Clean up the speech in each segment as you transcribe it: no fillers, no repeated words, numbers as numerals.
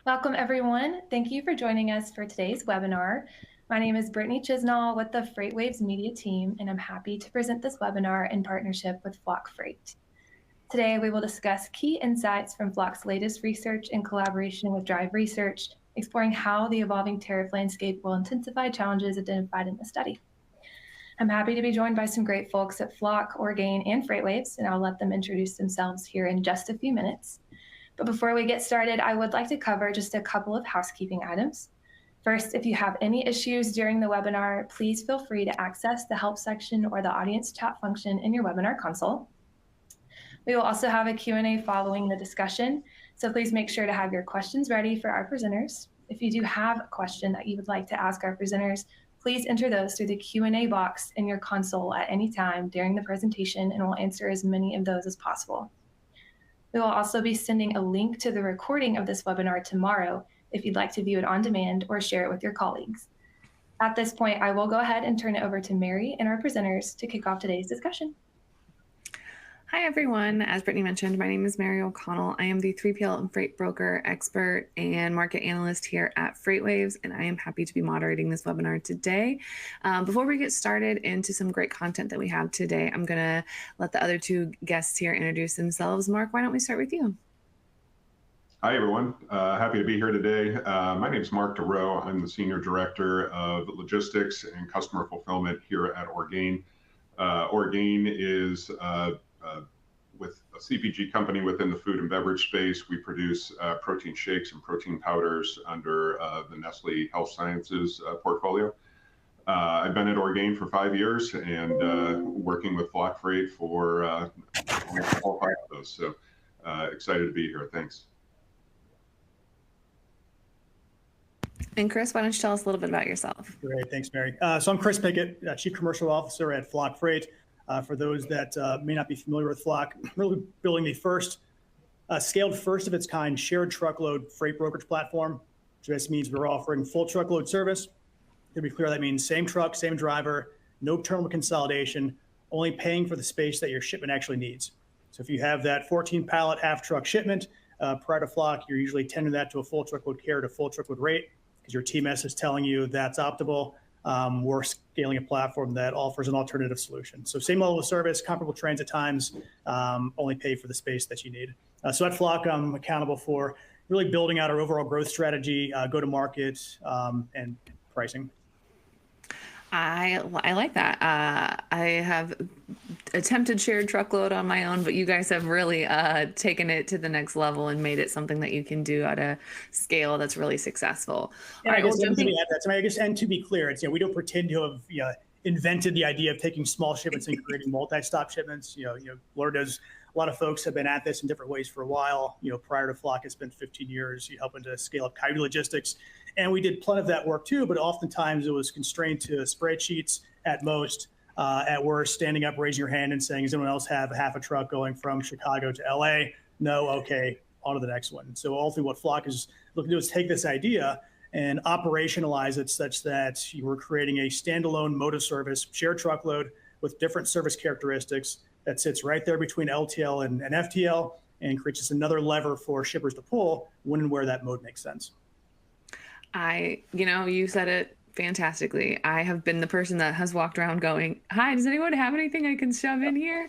Welcome, everyone. Thank you for joining us for today's webinar. My name is Brittany Chisnall with the FreightWaves media team, and I'm happy to present this webinar in partnership with Flock Freight. Today, we will discuss key insights from Flock's latest research in collaboration with Drive Research, exploring how the evolving tariff landscape will intensify challenges identified in the study. I'm happy to be joined by some great folks at Flock, Orgain, and FreightWaves, and I'll let them introduce themselves here in just a few minutes. But before we get started, I would like to cover just a couple of housekeeping items. First, if you have any issues during the webinar, please feel free to access the help section or the audience chat function in your webinar console. We will also have a Q&A following the discussion, so please make sure to have your questions ready for our presenters. If you do have a question that you would like to ask our presenters, please enter those through the Q&A box in your console at any time during the presentation, and we'll answer as many of those as possible. We will also be sending a link to the recording of this webinar tomorrow if you'd like to view it on demand or share it with your colleagues. At this point, I will go ahead and turn it over to Mary and our presenters to kick off today's discussion. Hi, everyone. As Brittany mentioned, my name is Mary O'Connell. I am the 3PL and freight broker expert and market analyst here at FreightWaves, and I am happy to be moderating this webinar today. Before we get started into some great content that we have today, I'm going to let the other two guests here introduce themselves. Marc, why don't we start with you? Hi, everyone. Happy to be here today. My name is Marc Dorau. I'm the Senior Director of Logistics and Customer Fulfillment here at Orgain. Orgain is with a CPG company within the food and beverage space. We produce protein shakes and protein powders under the Nestle Health Sciences portfolio. I've been at Orgain for 5 years and working with Flock Freight for all 5 of those. So excited to be here. Thanks. And Chris, why don't you tell us a little bit about yourself? Great, thanks, Mary. So I'm Chris Pickett, Chief Commercial Officer at Flock Freight. For those that may not be familiar with Flock, really building the first scaled first of its kind shared truckload freight brokerage platform. So this means we're offering full truckload service. To be clear, that means same truck, same driver, no terminal consolidation, only paying for the space that your shipment actually needs. So if you have that 14 pallet half truck shipment, prior to Flock, you're usually tending that to a full truckload carrier at a full truckload rate because your TMS is telling you that's optimal. We're scaling a platform that offers an alternative solution. So same level of service, comparable transit times, only pay for the space that you need. So at Flock, I'm accountable for really building out our overall growth strategy, go-to-market, and pricing. I like that. I have attempted shared truckload on my own, but you guys have really taken it to the next level and made it something that you can do at a scale that's really successful. And I guess, and to be clear, it's, we don't pretend to have invented the idea of taking small shipments and creating multi-stop shipments. Laura does. A lot of folks have been at this in different ways for a while. Prior to Flock, it's been 15 years helping to scale up coyote logistics. And we did plenty of that work too, but oftentimes it was constrained to spreadsheets at most. At worst, standing up, raising your hand and saying, does anyone else have half a truck going from Chicago to LA? No, okay, on to the next one. So ultimately what Flock is looking to do is take this idea and operationalize it such that you were creating a standalone mode of service, shared truckload with different service characteristics that sits right there between LTL and FTL and creates just another lever for shippers to pull when and where that mode makes sense. You said it fantastically. I have been the person that has walked around going, hi, does anyone have anything I can shove in here?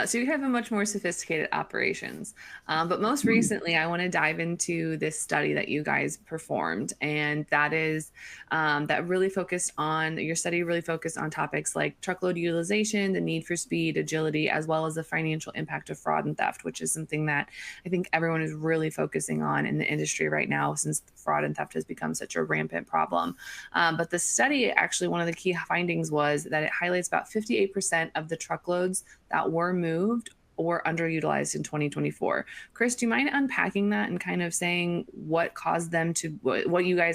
So you have a much more sophisticated operations. But most recently, I want to dive into this study that you guys performed. And that is that really focused on, your study really focused on topics like truckload utilization, the need for speed, agility, as well as the financial impact of fraud and theft, which is something that I think everyone is really focusing on in the industry right now since fraud and theft has become such a rampant problem. But the study, actually, one of the key findings was that it highlights about 58% of the truckloads that were moved or underutilized in 2024. Chris, do you mind unpacking that and kind of saying what caused them to,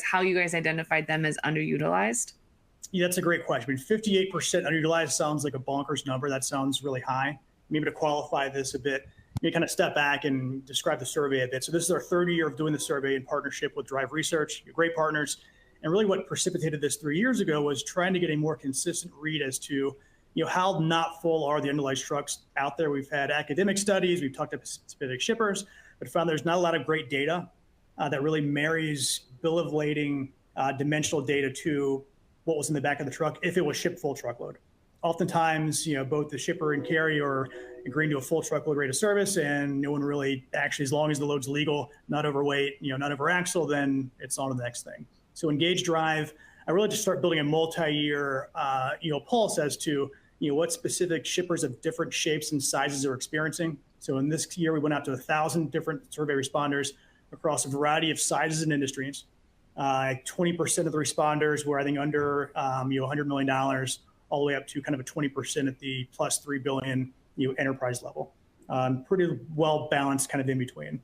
how you guys identified them as underutilized? Yeah, that's a great question. 58% underutilized sounds like a bonkers number. That sounds really high. Maybe to qualify this a bit, you kind of step back and describe the survey a bit. So this is our third year of doing the survey in partnership with Drive Research, great partners. And really what precipitated this 3 years ago was trying to get a more consistent read as to how not full are the underutilized trucks out there. We've had academic studies, we've talked to specific shippers, but found there's not a lot of great data that really marries bill of lading dimensional data to what was in the back of the truck if it was shipped full truckload. Oftentimes, both the shipper and carrier are agreeing to a full truckload rate of service, and no one really actually, as long as the load's legal, not overweight, not over axle, then it's on to the next thing. So Engage Drive, I really just start building a multi-year, pulse as to what specific shippers of different shapes and sizes are experiencing. So in this year, we went out to 1,000 different survey responders across a variety of sizes and industries. 20% of the responders were, I think, under $100 million, all the way up to kind of a 20% at the plus $3 billion enterprise level. Pretty well balanced kind of in between.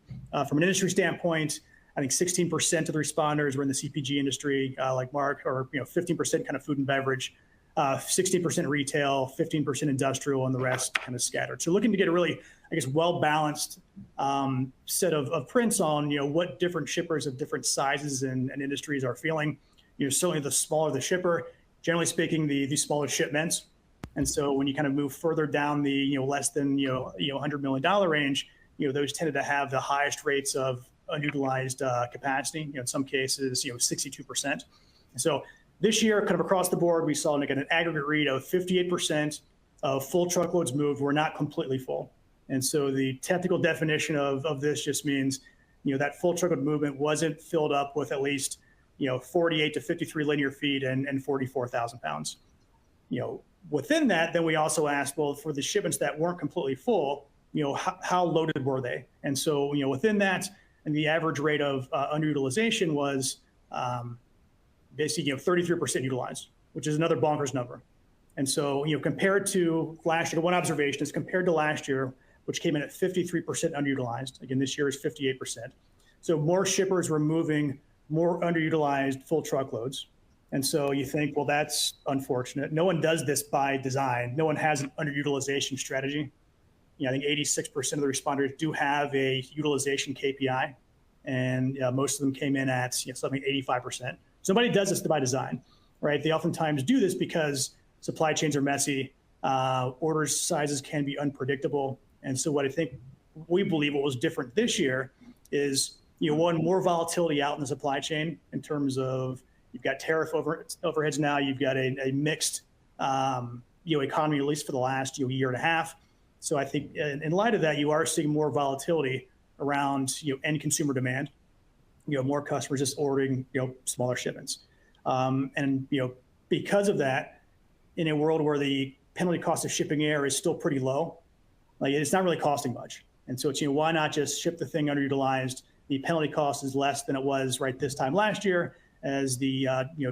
From an industry standpoint, I think 16% of the responders were in the CPG industry, like Mark, or 15% kind of food and beverage, 16% retail, 15% industrial, and the rest kind of scattered. So looking to get a really, I guess, well-balanced set of prints on what different shippers of different sizes and industries are feeling. Certainly the smaller the shipper, generally speaking, the smaller shipments. And so when you kind of move further down the less than $100 million range, those tended to have the highest rates of unutilized capacity. In some cases, 62%. And so this year, kind of across the board, we saw like an aggregate read of 58% of full truckloads moved were not completely full. And so the technical definition of this just means, that full truckload movement wasn't filled up with at least, 48 to 53 linear feet and 44,000 pounds. Within that, then we also asked, well, for the shipments that weren't completely full, how loaded were they? And so, within that, and the average rate of underutilization was basically, 33% utilized, which is another bonkers number. And so, compared to last year, one observation is compared to last year, which came in at 53% underutilized. Again, this year is 58%. So more shippers were moving more underutilized full truckloads. And so you think, well, that's unfortunate. No one does this by design. No one has an underutilization strategy. I think 86% of the responders do have a utilization KPI, and most of them came in at something 85%. Somebody does this by design, right? They oftentimes do this because supply chains are messy, order sizes can be unpredictable. And so what I think we believe what was different this year is, one, more volatility out in the supply chain in terms of you've got tariff overheads now, you've got a mixed economy, at least for the last year and a half. So I think in light of that, you are seeing more volatility around end consumer demand, more customers just ordering smaller shipments. And because of that, in a world where the penalty cost of shipping air is still pretty low, like it's not really costing much. And so it's why not just ship the thing underutilized? The penalty cost is less than it was right this time last year, as the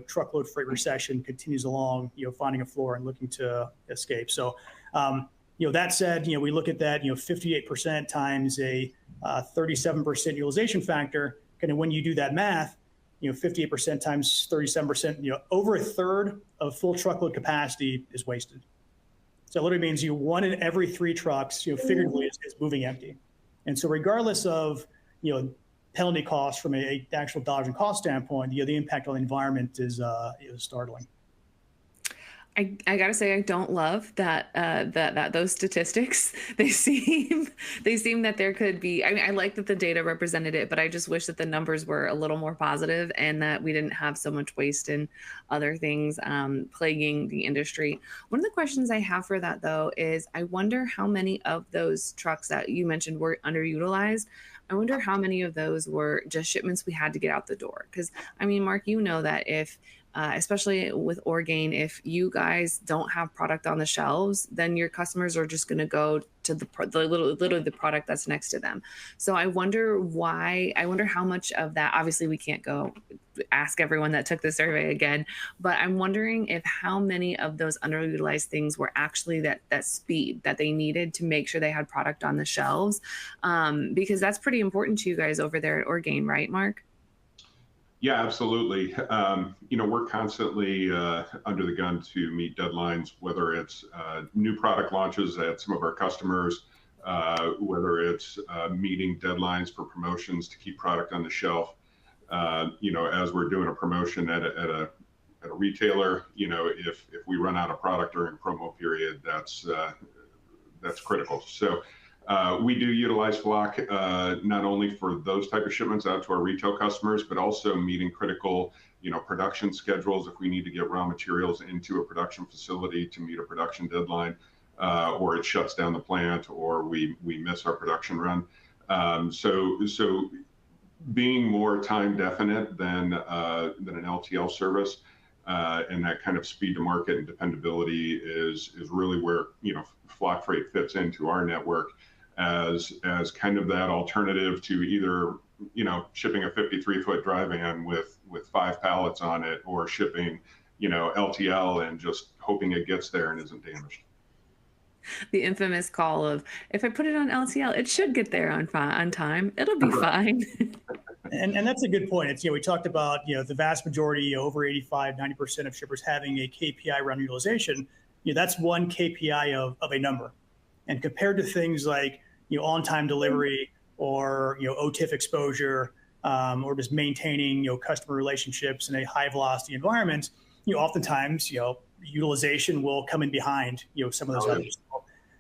truckload freight recession continues along, finding a floor and looking to escape. So that said, we look at that 58% times a 37% utilization factor. Kind of when you do that math, 58% times 37%, over a third of full truckload capacity is wasted. So it literally means one in every 3 trucks, figuratively, is moving empty. And so regardless of penalty costs from a actual dollars and cost standpoint, the impact on the environment is startling. I gotta say, I don't love that those statistics. They seem that there could be. I mean, I like that the data represented it, but I just wish that the numbers were a little more positive and that we didn't have so much waste and other things plaguing the industry. One of the questions I have for that, though, is I wonder how many of those trucks that you mentioned were underutilized. I wonder how many of those were just shipments we had to get out the door. Because, I mean, Mark, that if especially with Orgain, if you guys don't have product on the shelves, then your customers are just going to go to literally the product that's next to them. So I wonder how much of that, obviously we can't go ask everyone that took the survey again, but I'm wondering if how many of those underutilized things were actually that speed that they needed to make sure they had product on the shelves, because that's pretty important to you guys over there at Orgain, right, Mark? Yeah, absolutely. We're constantly under the gun to meet deadlines, whether it's new product launches at some of our customers, whether it's meeting deadlines for promotions to keep product on the shelf. As we're doing a promotion at a retailer, if we run out of product during promo period, that's critical. So We do utilize Flock not only for those type of shipments out to our retail customers, but also meeting critical, production schedules if we need to get raw materials into a production facility to meet a production deadline, or it shuts down the plant, or we miss our production run. So being more time definite than an LTL service, and that kind of speed to market and dependability is really where Flock Freight fits into our network as kind of that alternative to either shipping a 53-foot dry van with 5 pallets on it, or shipping LTL and just hoping it gets there and isn't damaged. The infamous call of, if I put it on LTL, it should get there on time. It'll be fine. And that's a good point. It's, we talked about, the vast majority, over 85–90% of shippers having a KPI around utilization. That's one KPI of a number. And compared to things like, on-time delivery, or, OTIF exposure, or just maintaining, customer relationships in a high velocity environment, oftentimes, utilization will come in behind, some of those others.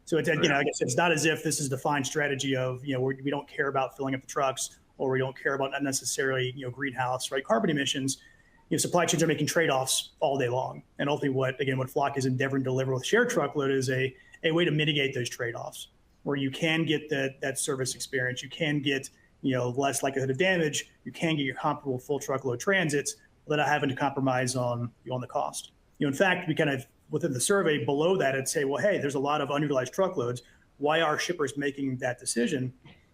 So it's, I guess it's not as if this is a defined strategy of, we don't care about filling up the trucks, or we don't care about not necessarily, greenhouse, carbon emissions. Supply chains are making trade-offs all day long. And ultimately what Flock is endeavoring to deliver with shared truckload is a way to mitigate those trade-offs, where you can get that service experience, you can get, less likelihood of damage, you can get your comparable full truckload transits without having to compromise on the cost. In fact, we kind of, within the survey below that, it'd say, well, hey, there's a lot of underutilized truckloads. Why are shippers making that decision?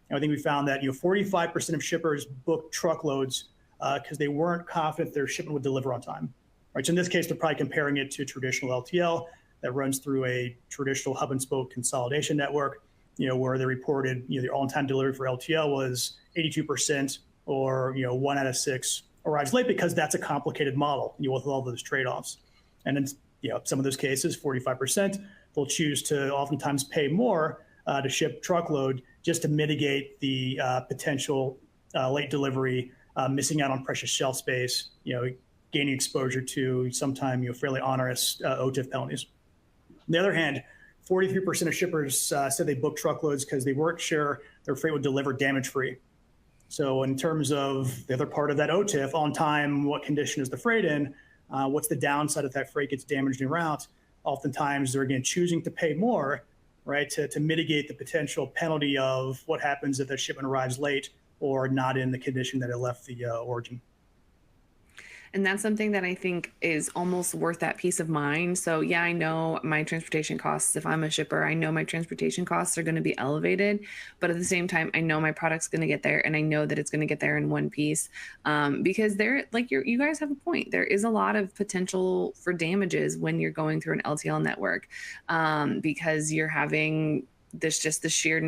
And I think we found that 45% of shippers booked truckloads because they weren't confident their shipment would deliver on time. Right. So in this case, they're probably comparing it to traditional LTL that runs through a traditional hub and spoke consolidation network, where they reported their on-time delivery for LTL was 82%, or 1 out of 6 arrives late, because that's a complicated model with all those trade-offs. And in some of those cases, 45%, they'll choose to oftentimes pay more to ship truckload just to mitigate the potential late delivery, missing out on precious shelf space, gaining exposure to sometime fairly onerous OTIF penalties. On the other hand, 43% of shippers said they booked truckloads because they weren't sure their freight would deliver damage-free. So in terms of the other part of that OTIF, on time, what condition is the freight in? What's the downside if that freight gets damaged en route? Oftentimes, they're again choosing to pay more, right, to mitigate the potential penalty of what happens if that shipment arrives late or not in the condition that it left the origin. And that's something that I think is almost worth that peace of mind. So yeah, I know my transportation costs, if I'm a shipper, I know my transportation costs are going to be elevated, but at the same time, I know my product's going to get there, and I know that it's going to get there in one piece, because you guys have a point. There is a lot of potential for damages when you're going through an LTL network, because you're having the sheer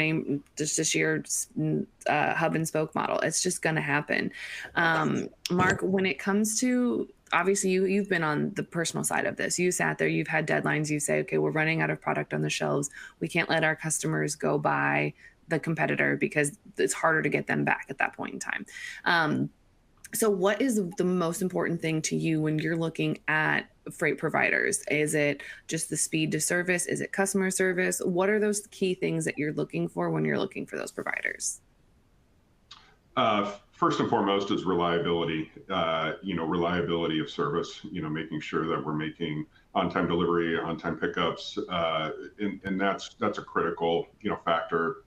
hub and spoke model. It's just going to happen. Marc, when it comes to, obviously you've been on the personal side of this. You sat there, you've had deadlines. You say, okay, we're running out of product on the shelves. We can't let our customers go buy the competitor because it's harder to get them back at that point in time. So what is the most important thing to you when you're looking at freight providers? Is it just the speed to service? Is it customer service? What are those key things that you're looking for when you're looking for those providers? First and foremost is reliability, reliability of service, making sure that we're making on-time delivery, on-time pickups, and that's a critical, factor.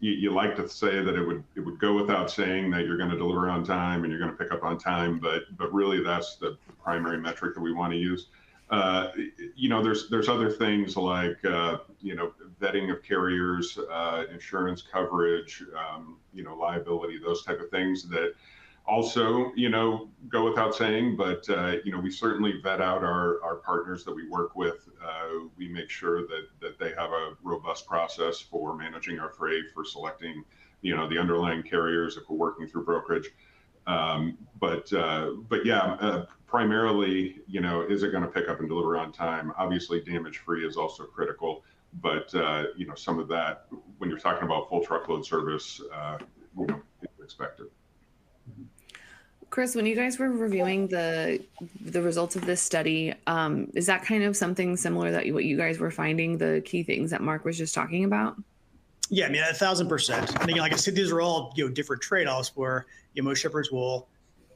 You like to say that it would go without saying that you're going to deliver on time and you're going to pick up on time, but really that's the primary metric that we want to use. There's other things like vetting of carriers, insurance coverage, liability, those type of things that also go without saying. But we certainly vet out our partners that we work with. We make sure that they have a robust process for managing our freight, for selecting the underlying carriers if we're working through brokerage. But yeah, primarily, is it going to pick up and deliver on time? Obviously, damage-free is also critical, but some of that, when you're talking about full truckload service, is expected. Chris, when you guys were reviewing the results of this study, is that kind of something similar that what you guys were finding, the key things that Marc was just talking about? Yeah, I mean, 1,000%. And again, like I said, these are all different trade-offs where most shippers will,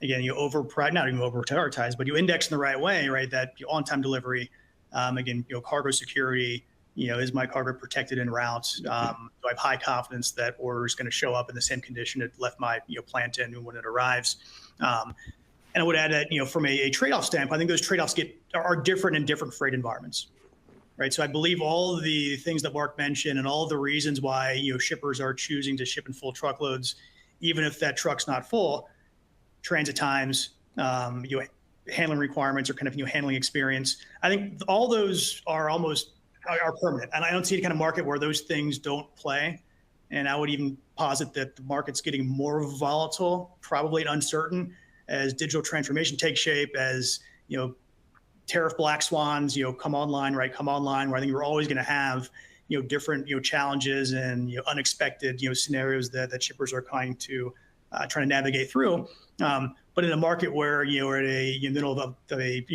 again, not even over prioritize, but you index in the right way, right? That on-time delivery, again, cargo security, is my cargo protected en route? Do I have high confidence that order is going to show up in the same condition it left my plant in when it arrives? And I would add that from a trade-off standpoint, I think those trade-offs are different in different freight environments. Right. So I believe all of the things that Marc mentioned and all the reasons why shippers are choosing to ship in full truckloads, even if that truck's not full, transit times, handling requirements, or kind of handling experience. I think all those are permanent, and I don't see any kind of market where those things don't play. And I would even posit that the market's getting more volatile, probably uncertain, as digital transformation takes shape, as tariff black swans, come online, where I think we're always going to have, different, challenges and unexpected, scenarios that shippers are trying to navigate through. But in a market where we're at a middle of a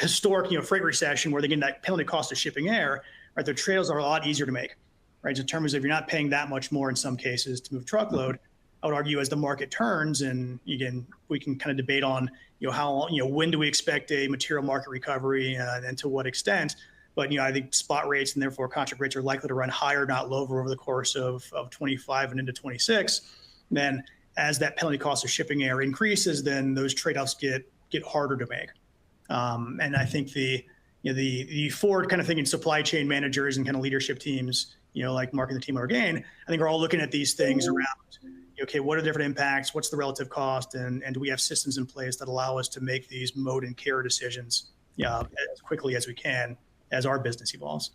historic freight recession, where they're getting that penalty cost of shipping air, right? The trails are a lot easier to make, right? In terms of, you're not paying that much more in some cases to move truckload. I would argue as the market turns, and again, we can kind of debate on how when do we expect a material market recovery, and to what extent. But I think spot rates and therefore contract rates are likely to run higher, not lower, over the course of 25 and into 26. Then as that penalty cost of shipping air increases, then those trade-offs get harder to make. And I think the forward kind of thinking supply chain managers and kind of leadership teams, like Marc and the team at Orgain, I think are all looking at these things around, okay, what are the different impacts? What's the relative cost? And do we have systems in place that allow us to make these mode and care decisions as quickly as we can as our business evolves?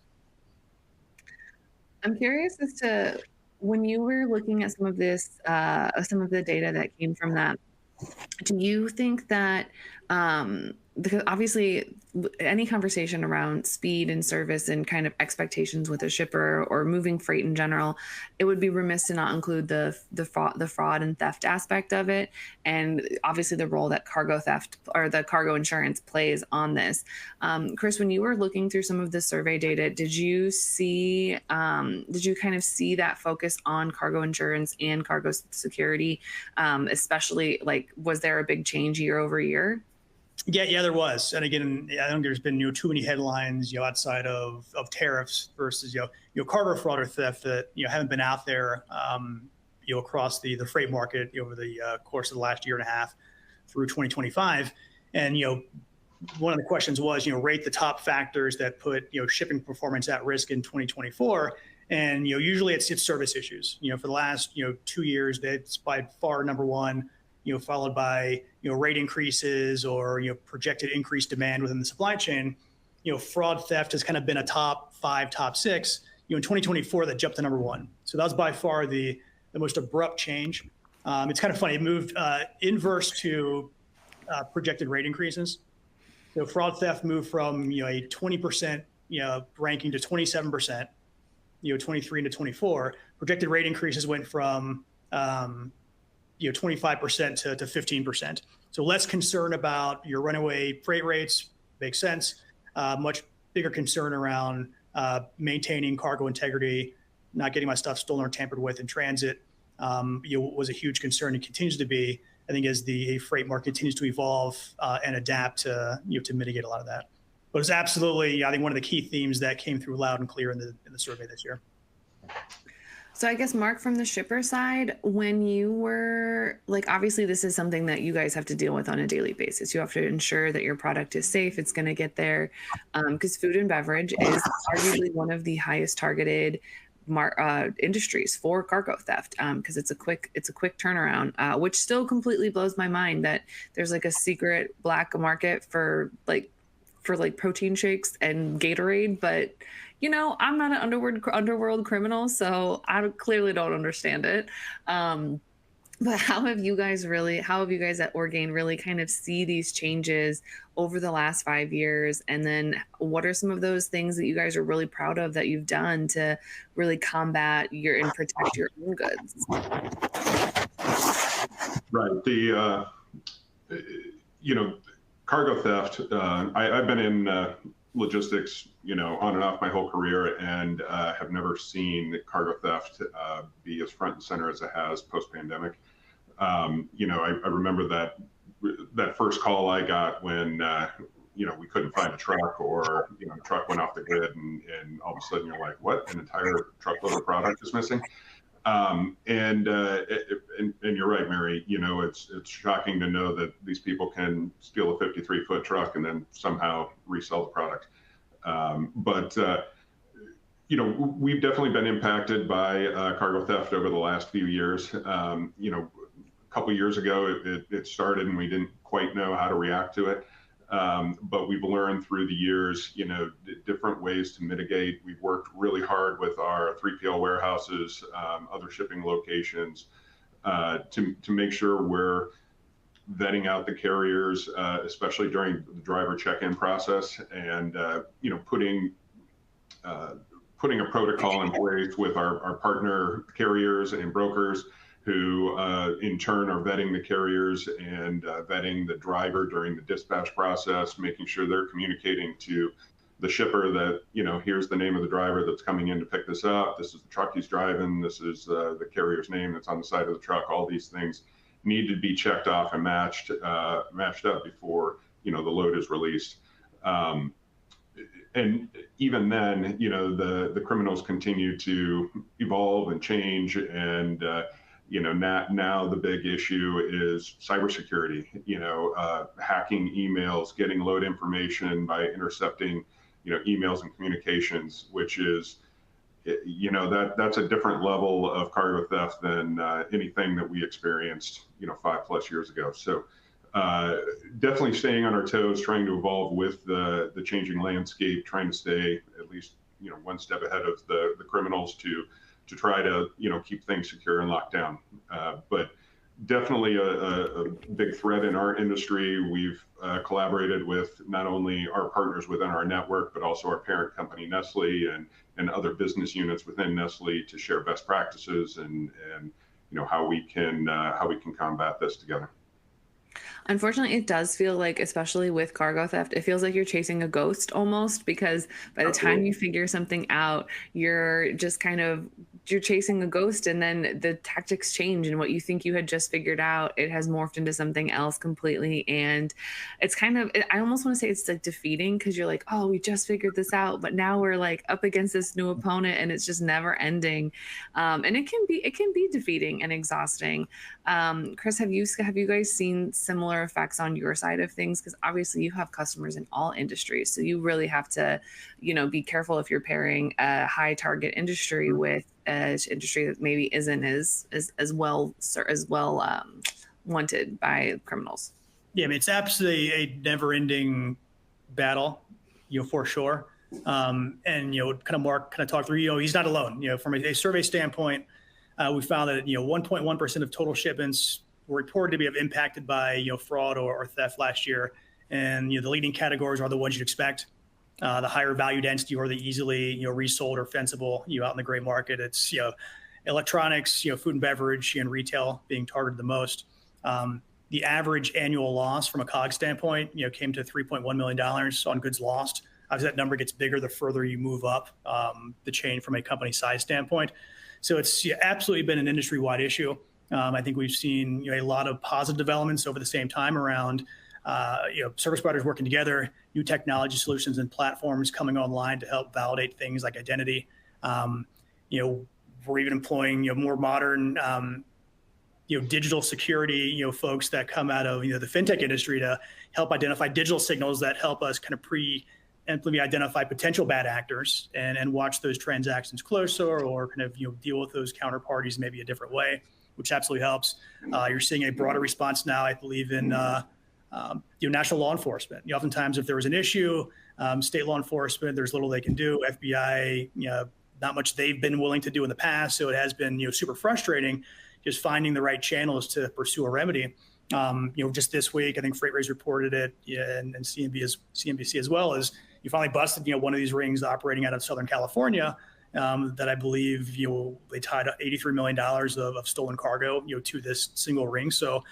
I'm curious as to, when you were looking at some of the data that came from that, do you think that, because obviously any conversation around speed and service and kind of expectations with a shipper or moving freight in general, it would be remiss to not include the fraud and theft aspect of it, and obviously the role that cargo theft or the cargo insurance plays on this. Chris, when you were looking through some of the survey data, did you kind of see that focus on cargo insurance and cargo security, especially, like, was there a big change year over year? Yeah, there was. And again, I think there's been too many headlines outside of tariffs versus cargo fraud or theft that haven't been out there across the freight market over the course of the last year and a half through 2025. And one of the questions was rate the top factors that put shipping performance at risk in 2024. And usually it's service issues. For the last 2 years, that's by far number one. Followed by rate increases or projected increased demand within the supply chain. Fraud, theft has kind of been a top 5, top 6. In 2024, that jumped to number 1. So that was by far the most abrupt change. It's kind of funny. It moved inverse to projected rate increases. So fraud, theft moved from a 20% ranking to 27%. 23 into 24. Projected rate increases went from 25% to 15%. So less concern about your runaway freight rates, makes sense. Much bigger concern around maintaining cargo integrity, not getting my stuff stolen or tampered with in transit, was a huge concern and continues to be, I think, as the freight market continues to evolve and adapt to mitigate a lot of that. But it's absolutely, I think, one of the key themes that came through loud and clear in the survey this year. So I guess, Marc, from the shipper side, when you were, like, obviously this is something that you guys have to deal with on a daily basis. You have to ensure that your product is safe, it's going to get there, because food and beverage is arguably one of the highest targeted industries for cargo theft, because it's a quick turnaround, which still completely blows my mind that there's like a secret black market for protein shakes and Gatorade, but I'm not an underworld criminal, so I clearly don't understand it. But how have you guys at Orgain really kind of see these changes over the last 5 years? And then what are some of those things that you guys are really proud of that you've done to really combat and protect your own goods? Right. The, cargo theft, I've been in logistics, on and off my whole career, and have never seen cargo theft be as front and center as it has post-pandemic. I remember that first call I got when we couldn't find a truck, or a truck went off the grid, and all of a sudden you're like, what? An entire truckload of product is missing. And you're right, Mary. It's shocking to know that these people can steal a 53-foot truck and then somehow resell the product. But we've definitely been impacted by cargo theft over the last few years. A couple years ago, it started, and we didn't quite know how to react to it. But we've learned through the years, different ways to mitigate. We've worked really hard with our 3PL warehouses, other shipping locations, to make sure we're vetting out the carriers, especially during the driver check-in process, and putting a protocol in place with our partner carriers and brokers, who in turn are vetting the carriers and vetting the driver during the dispatch process, making sure they're communicating to the shipper that, here's the name of the driver that's coming in to pick this up. This is the truck he's driving. This is the carrier's name that's on the side of the truck. All these things need to be checked off and matched up before, the load is released. And even then, the criminals continue to evolve and change, and now the big issue is cybersecurity, hacking emails, getting load information by intercepting, emails and communications, which is, that's a different level of cargo theft than anything that we experienced, 5+ years ago. So definitely staying on our toes, trying to evolve with the changing landscape, trying to stay at least, one step ahead of the criminals to try to, keep things secure and locked down. But definitely a big threat in our industry. We've collaborated with not only our partners within our network, but also our parent company, Nestle, and other business units within Nestle, to share best practices and how we can combat this together. Unfortunately, it does feel like, especially with cargo theft, it feels like you're chasing a ghost almost, because by the time you figure something out, you're just you're chasing a ghost, and then the tactics change, and what you think you had just figured out, it has morphed into something else completely. And it's I almost want to say it's like defeating, because you're like, oh, we just figured this out, but now we're like up against this new opponent, and it's just never ending. And it can be defeating and exhausting. Chris, have you guys seen similar effects on your side of things? Because obviously you have customers in all industries, so you really have to, be careful if you're pairing a high target industry with an industry that maybe isn't as well wanted by criminals. Yeah, I mean, it's absolutely a never-ending battle, for sure. And Marc talked through, he's not alone. From a survey standpoint, we found that 1.1% of total shipments were reported to be impacted by fraud or theft last year, and the leading categories are the ones you'd expect. The higher value density, or the easily resold or fensible out in the gray market. It's electronics, food and beverage, and retail being targeted the most. The average annual loss from a COGS standpoint came to $3.1 million on goods lost. Obviously, that number gets bigger the further you move up the chain from a company size standpoint. So it's absolutely been an industry-wide issue. I think we've seen a lot of positive developments over the same time around service providers working together, new technology solutions and platforms coming online to help validate things like identity. We're even employing more modern digital security folks that come out of the fintech industry to help identify digital signals that help us preemptively identify potential bad actors and watch those transactions closer, or deal with those counterparties maybe a different way, which absolutely helps. You're seeing a broader response now, I believe, in national law enforcement. Oftentimes, if there was an issue, state law enforcement, there's little they can do. FBI, not much they've been willing to do in the past. So it has been super frustrating just finding the right channels to pursue a remedy. Just this week, I think FreightWaves reported it, and CNBC as well, as you finally busted one of these rings operating out of Southern California, that I believe they tied $83 million of stolen cargo to this single ring. So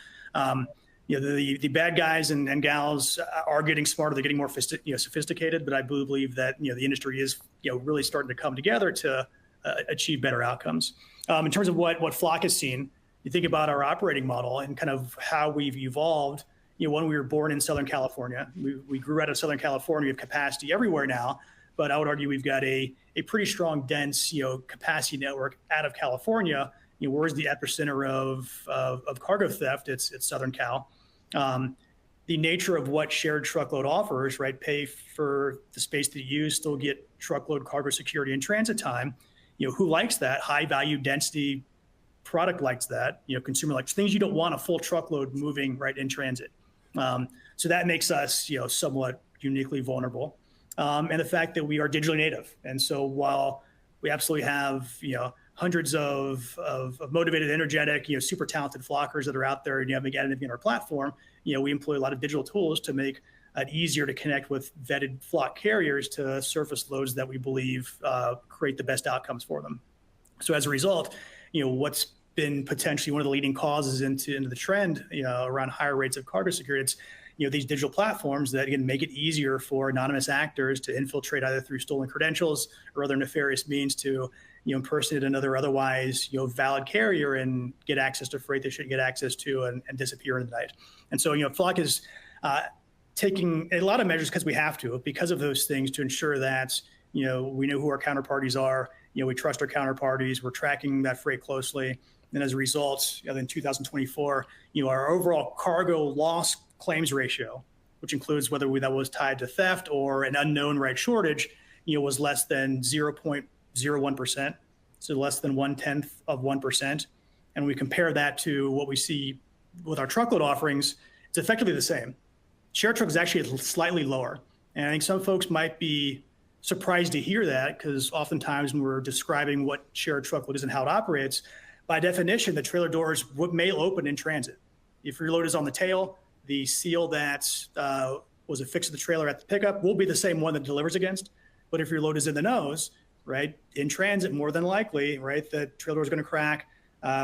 the bad guys and gals are getting smarter. They're getting more sophisticated, but I believe that the industry is really starting to come together to achieve better outcomes. In terms of what Flock has seen, you think about our operating model and kind of how we've evolved. When we were born in Southern California, we grew out of Southern California. We have capacity everywhere now, but I would argue we've got a pretty strong, dense capacity network out of California. Where's the epicenter of cargo theft? It's Southern Cal. The nature of what shared truckload offers, right? Pay for the space that you use, still get truckload cargo security and transit time. Who likes that? High value density product likes that. Consumer likes things you don't want a full truckload moving right in transit. So that makes us, somewhat uniquely vulnerable. And the fact that we are digitally native. And so while we absolutely have, hundreds of motivated, energetic, super talented flockers that are out there and navigating our platform, we employ a lot of digital tools to make it easier to connect with vetted flock carriers to surface loads that we believe create the best outcomes for them. So as a result, what's been potentially one of the leading causes into the trend, around higher rates of cargo security, it's these digital platforms that again make it easier for anonymous actors to infiltrate either through stolen credentials or other nefarious means to impersonate another otherwise valid carrier and get access to freight they shouldn't get access to and disappear in the night. And so Flock is taking a lot of measures because we have to, because of those things, to ensure that we know who our counterparties are. We trust our counterparties. We're tracking that freight closely. And as a result, in 2024, our overall cargo loss claims ratio, which includes whether that was tied to theft or an unknown right shortage, was less than 0.01%, so less than 0.1%. And we compare that to what we see with our truckload offerings, it's effectively the same. Share truck is actually slightly lower. And I think some folks might be surprised to hear that, because oftentimes when we're describing what shared truckload is and how it operates, by definition, the trailer doors may open in transit. If your load is on the tail, the seal that was affixed to the trailer at the pickup will be the same one that delivers against. But if your load is in the nose, right, in transit, more than likely, right, the trailer door is going to crack.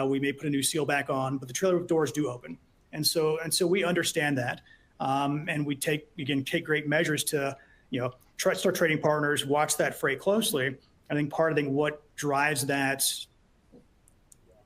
We may put a new seal back on, but the trailer doors do open. And so we understand that. And we take great measures to, trust our trading partners, watch that freight closely. I think what drives that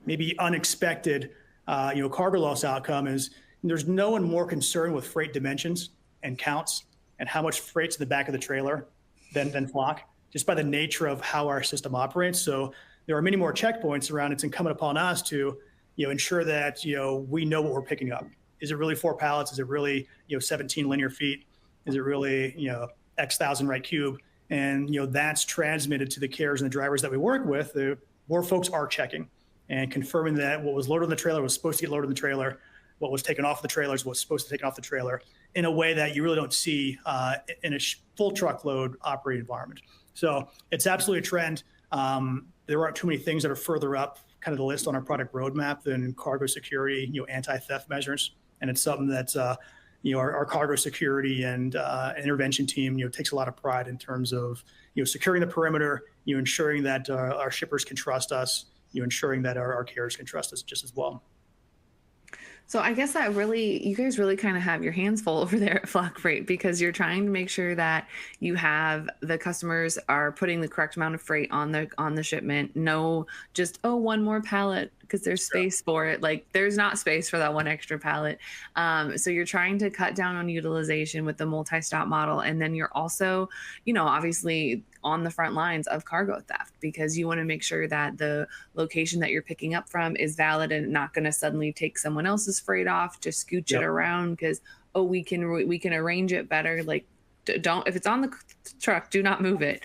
maybe unexpected, cargo loss outcome is there's no one more concerned with freight dimensions and counts and how much freight's in the back of the trailer than Flock, just by the nature of how our system operates. So there are many more checkpoints around. It's incumbent upon us to, ensure that, we know what we're picking up. Is it really 4 pallets? Is it really, 17 linear feet? Is it really, X thousand right cube? And, that's transmitted to the carriers and the drivers that we work with. The more folks are checking and confirming that what was loaded on the trailer was supposed to get loaded on the trailer, what was taken off the trailers was supposed to take off the trailer, in a way that you really don't see in a full truckload operating environment. So it's absolutely a trend. There aren't too many things that are further up kind of the list on our product roadmap than cargo security, anti-theft measures. And it's something that our cargo security and intervention team takes a lot of pride in terms of securing the perimeter, ensuring that our shippers can trust us, ensuring that our carriers can trust us just as well. So I guess that you guys really kind of have your hands full over there at Flock Freight, because you're trying to make sure that you have the customers are putting the correct amount of freight on the shipment. No, just, one more pallet because there's space for it. Like, there's not space for that one extra pallet. So you're trying to cut down on utilization with the multi-stop model. And then you're also, obviously on the front lines of cargo theft, because you want to make sure that the location that you're picking up from is valid and not going to suddenly take someone else's freight off, just scooch it around because, we can arrange it better. Like, don't, if it's on the truck, do not move it.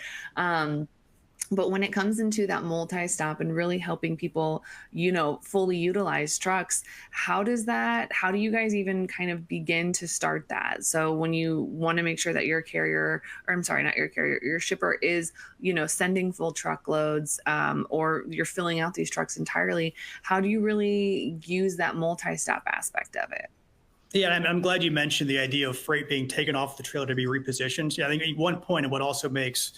But when it comes into that multi-stop and really helping people, fully utilize trucks, how do you guys even kind of begin to start that? So when you want to make sure that your carrier, or I'm sorry, not your carrier, your shipper is, sending full truckloads, or you're filling out these trucks entirely, how do you really use that multi-stop aspect of it? Yeah, I'm glad you mentioned the idea of freight being taken off the trailer to be repositioned. Yeah, I think one point, and what also makes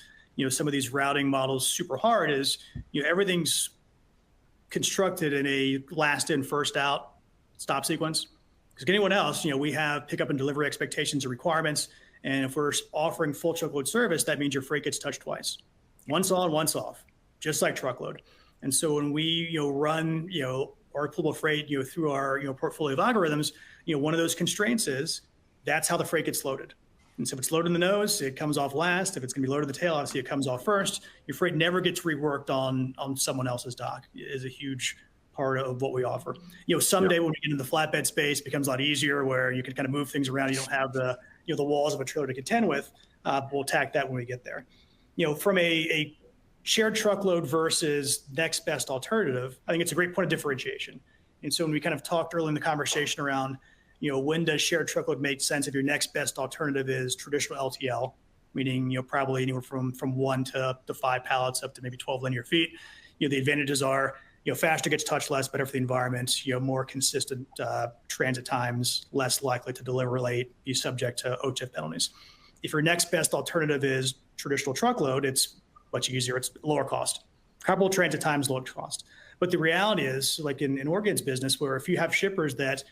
some of these routing models super hard is, everything's constructed in a last in, first out stop sequence. Because anyone else, we have pickup and delivery expectations and requirements. And if we're offering full truckload service, that means your freight gets touched twice. Once on, once off, just like truckload. And so when we, run, our pullable freight, through our, portfolio of algorithms, one of those constraints is that's how the freight gets loaded. And so if it's loaded in the nose, it comes off last. If it's going to be loaded in the tail, obviously it comes off first. Your freight never gets reworked on someone else's dock. It is a huge part of what we offer. Someday when we get into the flatbed space, it becomes a lot easier where you can kind of move things around. You don't have the walls of a trailer to contend with. We'll attack that when we get there. From a shared truckload versus next best alternative, I think it's a great point of differentiation. And so when we kind of talked early in the conversation around, when does shared truckload make sense if your next best alternative is traditional LTL, meaning, probably anywhere from 1 to 5 pallets up to maybe 12 linear feet. The advantages are, faster gets touched less, better for the environment, more consistent transit times, less likely to deliver late, be subject to OTIF penalties. If your next best alternative is traditional truckload, it's much easier, it's lower cost. Comparable transit times, lower cost. But the reality is, like in Orgain's business, where if you have shippers that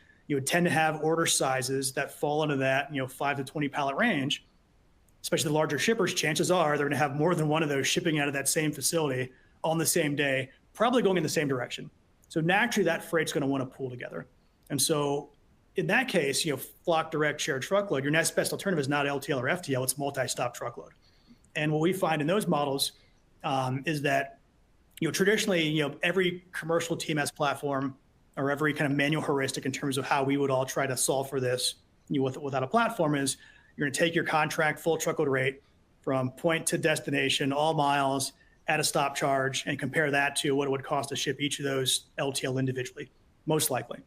tend to have order sizes that fall into that 5 to 20 pallet range, especially the larger shippers, chances are they're going to have more than one of those shipping out of that same facility on the same day, probably going in the same direction. So naturally, that freight's going to want to pool together. And so in that case, Flock Direct shared truckload, your next best alternative is not LTL or FTL, it's multi-stop truckload. And what we find in those models is that, traditionally, every commercial TMS platform or every kind of manual heuristic in terms of how we would all try to solve for this without a platform is you're going to take your contract full truckload rate from point to destination, all miles at a stop charge, and compare that to what it would cost to ship each of those LTL individually, most likely.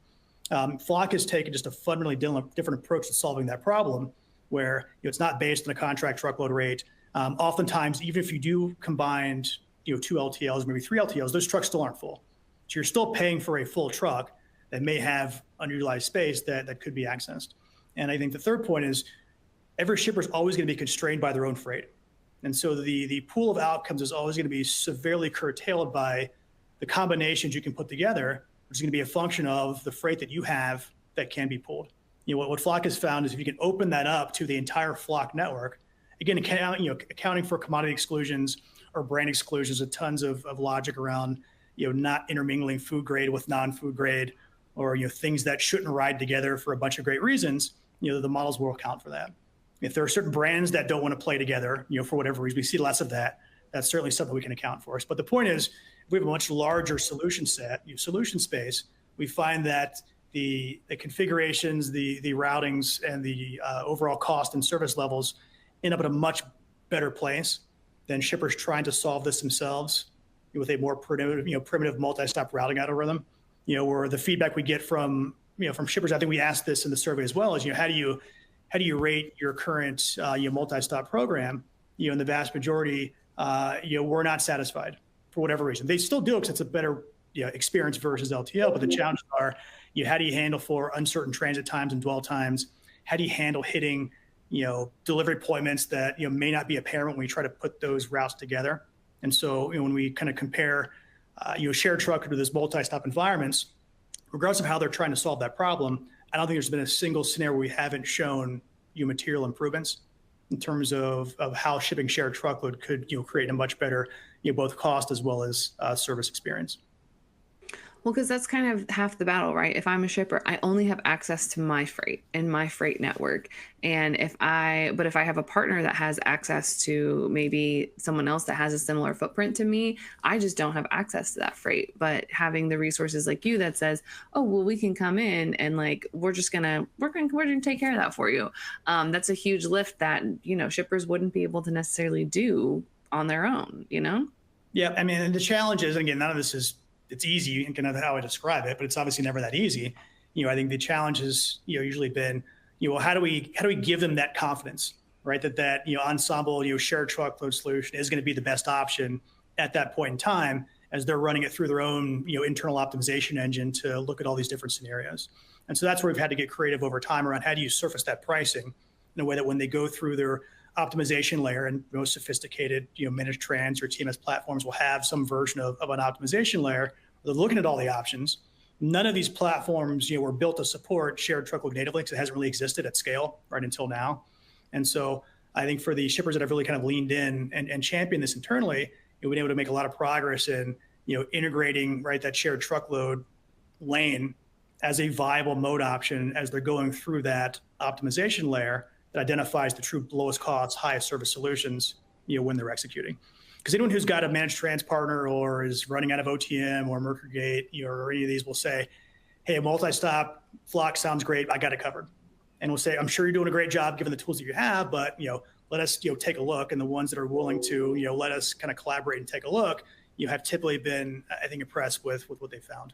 Flock has taken just a fundamentally different approach to solving that problem where it's not based on a contract truckload rate. Oftentimes, even if you do combined 2 LTLs, maybe 3 LTLs, those trucks still aren't full. So you're still paying for a full truck that may have underutilized space that could be accessed. And I think the third point is every shipper is always going to be constrained by their own freight. And so the pool of outcomes is always going to be severely curtailed by the combinations you can put together, which is going to be a function of the freight that you have that can be pulled. What Flock has found is if you can open that up to the entire Flock network, again, accounting for commodity exclusions or brand exclusions, with tons of logic around not intermingling food grade with non-food grade, or things that shouldn't ride together for a bunch of great reasons. The models will account for that. If there are certain brands that don't want to play together, for whatever reason, we see less of that. That's certainly something we can account for. But the point is, if we have a much larger solution set, solution space, we find that the configurations, the routings, and the overall cost and service levels end up at a much better place than shippers trying to solve this themselves with a more primitive multi-stop routing algorithm. Where the feedback we get from shippers, I think we asked this in the survey as well, is how do you rate your current multi-stop program? In the vast majority, we're not satisfied for whatever reason. They still do because it's a better experience versus LTL. But the challenges are, how do you handle for uncertain transit times and dwell times? How do you handle hitting delivery appointments that may not be apparent when we try to put those routes together? And so when we kind of compare shared truckload to those multi-stop environments, regardless of how they're trying to solve that problem, I don't think there's been a single scenario where we haven't shown material improvements in terms of how shipping shared truckload could create a much better both cost as well as service experience. Well, because that's kind of half the battle, right? If I'm a shipper, I only have access to my freight and my freight network. And if I have a partner that has access to maybe someone else that has a similar footprint to me, I just don't have access to that freight. But having the resources like you that says, oh, well, we can come in and we're gonna take care of that for you. That's a huge lift that, shippers wouldn't be able to necessarily do on their own, Yeah, I mean, and the challenge is, again, none of this is, it's easy and kind of how I describe it, but it's obviously never that easy. I think the challenge has, usually been, how do we give them that confidence, right? That ensemble, shared truckload solution is going to be the best option at that point in time as they're running it through their own, internal optimization engine to look at all these different scenarios. And so that's where we've had to get creative over time around how do you surface that pricing in a way that when they go through their optimization layer, and most sophisticated managed trans or TMS platforms will have some version of an optimization layer. They're looking at all the options, None of these platforms, were built to support shared truckload natively because it hasn't really existed at scale right until now. And so I think for the shippers that have really kind of leaned in and championed this internally, we've been able to make a lot of progress in, integrating that shared truckload lane as a viable mode option as they're going through that optimization layer that identifies the true lowest cost, highest service solutions, when they're executing. Because anyone who's got a managed trans partner or is running out of OTM or Mercurgate, or any of these will say, hey, multi-stop Flock sounds great, I got it covered. And we'll say, I'm sure you're doing a great job given the tools that you have, but let us take a look. And the ones that are willing to let us kind of collaborate and take a look, have typically been, I think, impressed with what they found.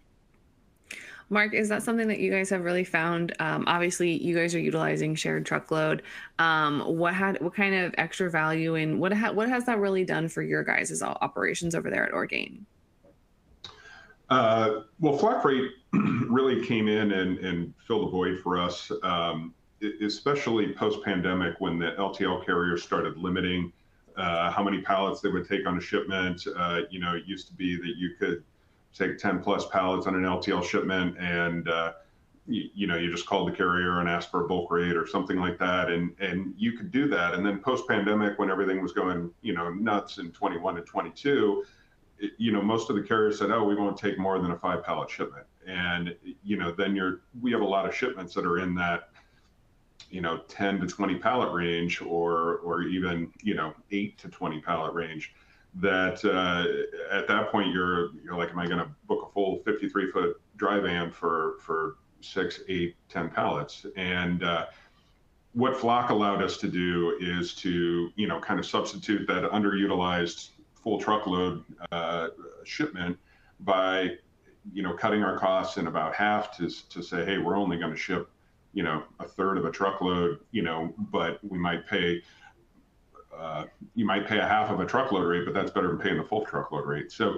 Mark, is that something that you guys have really found? Obviously, you guys are utilizing shared truckload. What kind of extra value and what has that really done for your guys' operations over there at Orgain? Well, Flock Freight really came in and filled a void for us, especially post-pandemic when the LTL carriers started limiting how many pallets they would take on a shipment. It used to be that you could take 10 plus pallets on an LTL shipment and you just called the carrier and asked for a bulk rate or something like that. And you could do that. And then post-pandemic, when everything was going, nuts in 21 and 22, most of the carriers said, oh, we won't take more than a 5 pallet shipment. And, then we have a lot of shipments that are in that, 10 to 20 pallet range or even, 8 to 20 pallet range. That at that point you're like, am I going to book a full 53-foot dry van for 6, 8, 10 pallets? And what Flock allowed us to do is to kind of substitute that underutilized full truckload shipment by cutting our costs in about half to say, hey, we're only going to ship a third of a truckload, but we might pay. You might pay a half of a truckload rate, but that's better than paying the full truckload rate. So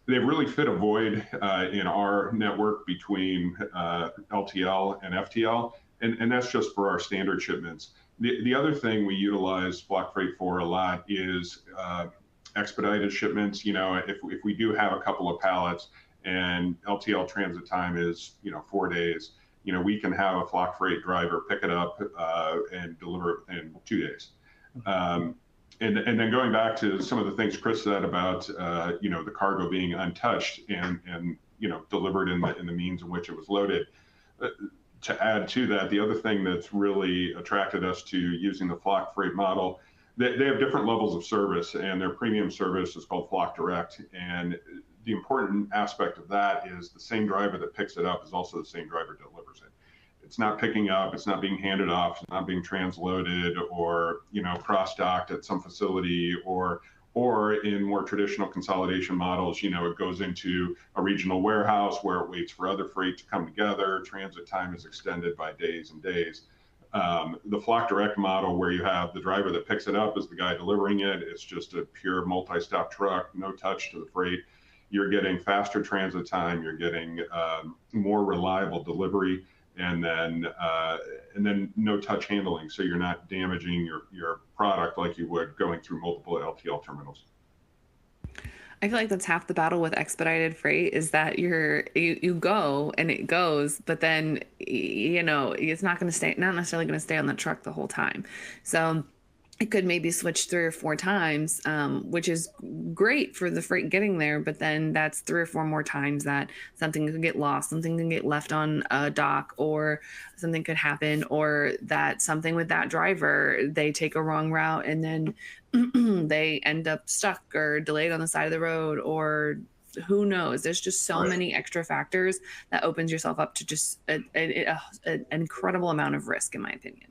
they've really fit a void in our network between LTL and FTL, and that's just for our standard shipments. The other thing we utilize Flock Freight for a lot is expedited shipments. If we do have a couple of pallets and LTL transit time is 4 days, we can have a Flock Freight driver pick it up and deliver it in 2 days. And then going back to some of the things Chris said about the cargo being untouched and delivered in the means in which it was loaded. To add to that, the other thing that's really attracted us to using the Flock Freight model, they have different levels of service, and their premium service is called Flock Direct. And the important aspect of that is the same driver that picks it up is also the same driver that delivers it. It's not picking up, it's not being handed off, it's not being transloaded or cross-docked at some facility or in more traditional consolidation models, it goes into a regional warehouse where it waits for other freight to come together. Transit time is extended by days and days. The Flock Direct model, where you have the driver that picks it up is the guy delivering it. It's just a pure multi-stop truck, no touch to the freight. You're getting faster transit time. You're getting more reliable delivery. And then no touch handling, so you're not damaging your product like you would going through multiple LTL terminals. I feel like that's half the battle with expedited freight is that you go and it goes, but then it's not necessarily going to stay on the truck the whole time. So it could maybe switch 3 or 4 times, which is great for the freight getting there. But then that's 3 or 4 more times that something could get lost, something can get left on a dock, or something could happen, or that something with that driver, they take a wrong route and then they end up stuck or delayed on the side of the road, or who knows? There's just so many extra factors that opens yourself up to just an incredible amount of risk, in my opinion.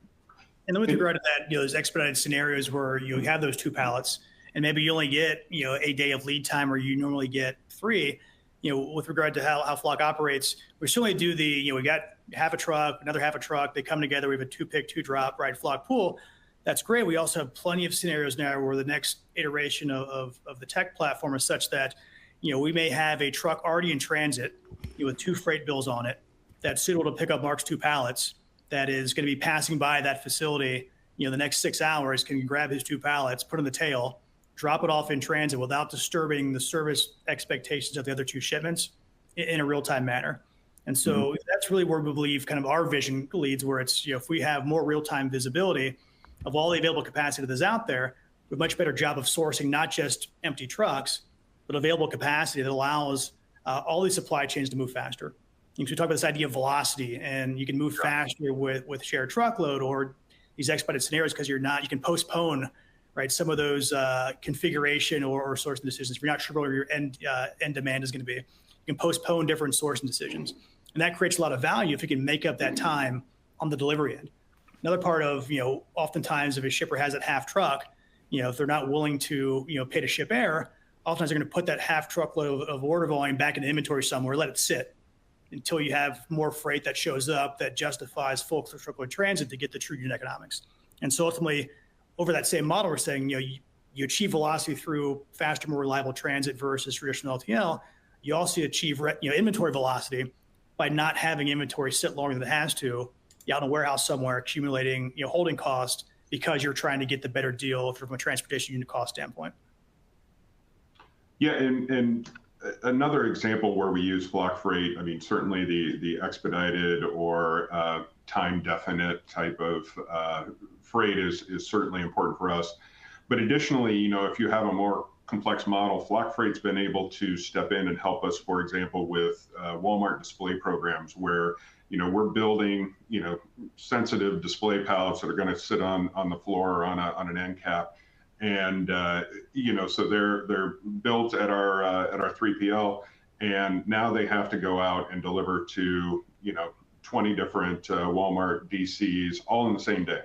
And then with regard to that, those expedited scenarios where you have those 2 pallets and maybe you only get, a day of lead time, or you normally get 3, with regard to how Flock operates, we certainly do we got half a truck, another half a truck, they come together, we have a 2 pick, 2 drop, right, Flock pool. That's great. We also have plenty of scenarios now where the next iteration of the tech platform is such that, we may have a truck already in transit with 2 freight bills on it that's suitable to pick up Mark's 2 pallets. That is going to be passing by that facility, the next 6 hours, can grab his 2 pallets, put in the tail, drop it off in transit without disturbing the service expectations of the other 2 shipments in a real-time manner. And so that's really where we believe kind of our vision leads, where it's, if we have more real-time visibility of all the available capacity that's out there, we have a much better job of sourcing not just empty trucks, but available capacity that allows all these supply chains to move faster. We talk about this idea of velocity, and you can move faster with shared truckload or these expedited scenarios because you can postpone, right, some of those configuration or sourcing decisions. If you're not sure where your end demand is going to be, you can postpone different sourcing decisions. And that creates a lot of value if you can make up that time on the delivery end. Another part of, oftentimes if a shipper has that half truck, if they're not willing to, pay to ship air, oftentimes they're going to put that half truckload of order volume back in inventory somewhere, let it sit until you have more freight that shows up that justifies full truckload transit to get the true unit economics. And so ultimately, over that same model, we're saying, you achieve velocity through faster, more reliable transit versus traditional LTL. You also achieve, inventory velocity by not having inventory sit longer than it has to out in a warehouse somewhere, accumulating, holding cost because you're trying to get the better deal from a transportation unit cost standpoint. Yeah, and another example where we use Flock Freight, I mean, certainly the expedited or time definite type of freight is certainly important for us. But additionally, if you have a more complex model, Flock Freight's been able to step in and help us, for example, with Walmart display programs where, we're building, sensitive display pallets that are going to sit on the floor or on an end cap. And, so they're built at our 3PL, and now they have to go out and deliver to, 20 different Walmart DCs all in the same day.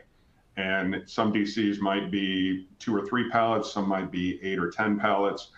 And some DCs might be 2 or 3 pallets, some might be 8 or 10 pallets.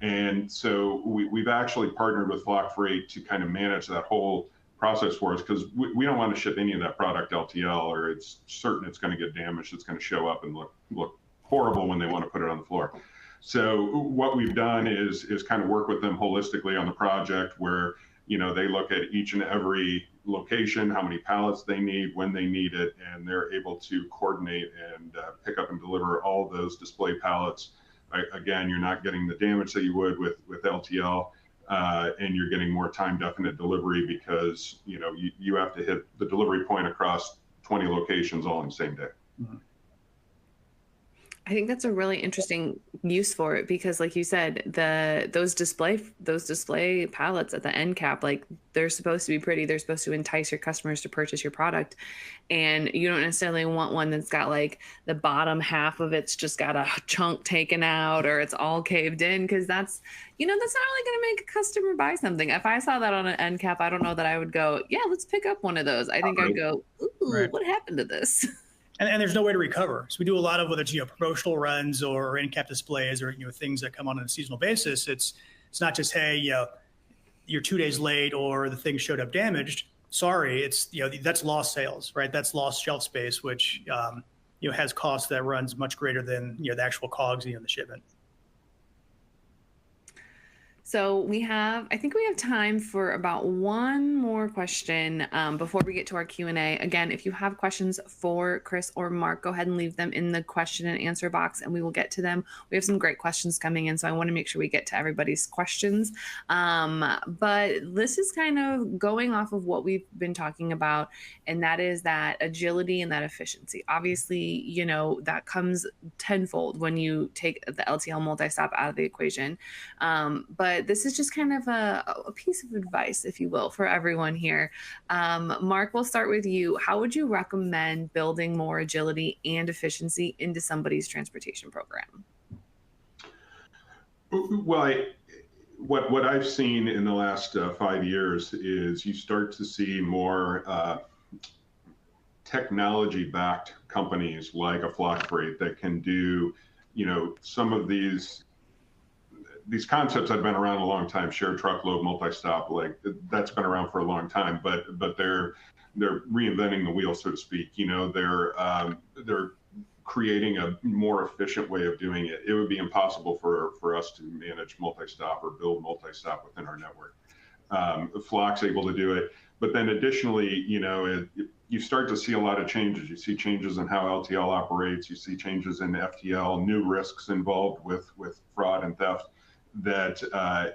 And so we've actually partnered with Flock Freight to kind of manage that whole process for us, because we don't want to ship any of that product LTL, or it's certain it's going to get damaged. It's going to show up and look horrible when they want to put it on the floor. So what we've done is kind of work with them holistically on the project where, they look at each and every location, how many pallets they need, when they need it, and they're able to coordinate and pick up and deliver all of those display pallets. Again, you're not getting the damage that you would with LTL, and you're getting more time definite delivery because, you have to hit the delivery point across 20 locations all in the same day. Mm-hmm. I think that's a really interesting use for it because, like you said, those display pallets at the end cap, like they're supposed to be pretty. They're supposed to entice your customers to purchase your product, and you don't necessarily want one that's got like the bottom half of it's just got a chunk taken out or it's all caved in, because that's that's not really going to make a customer buy something. If I saw that on an end cap, I don't know that I would go, yeah, let's pick up one of those. I think I'd go, ooh, right. What happened to this? And there's no way to recover. So we do a lot of whether it's promotional runs or end cap displays or things that come on a seasonal basis. It's not just, hey, you're 2 days late or the thing showed up damaged. Sorry, it's that's lost sales, right? That's lost shelf space, which has cost that runs much greater than the actual COGS the shipment. So I think we have time for about one more question before we get to our Q&A. Again, if you have questions for Chris or Marc, go ahead and leave them in the question and answer box and we will get to them. We have some great questions coming in, so I want to make sure we get to everybody's questions. But this is kind of going off of what we've been talking about, and that is that agility and that efficiency. Obviously, that comes tenfold when you take the LTL multi-stop out of the equation. But this is just kind of a piece of advice, if you will, for everyone here. Marc, we'll start with you. How would you recommend building more agility and efficiency into somebody's transportation program? Well, what I've seen in the last 5 years is you start to see more technology-backed companies like a Flock Freight that can do, some of these concepts have been around a long time. Shared truckload, multi-stop, like that's been around for a long time. But they're reinventing the wheel, so to speak. They're creating a more efficient way of doing it. It would be impossible for us to manage multi-stop or build multi-stop within our network. Flock's able to do it, but then additionally, you start to see a lot of changes. You see changes in how LTL operates. You see changes in FTL, new risks involved with fraud and theft. That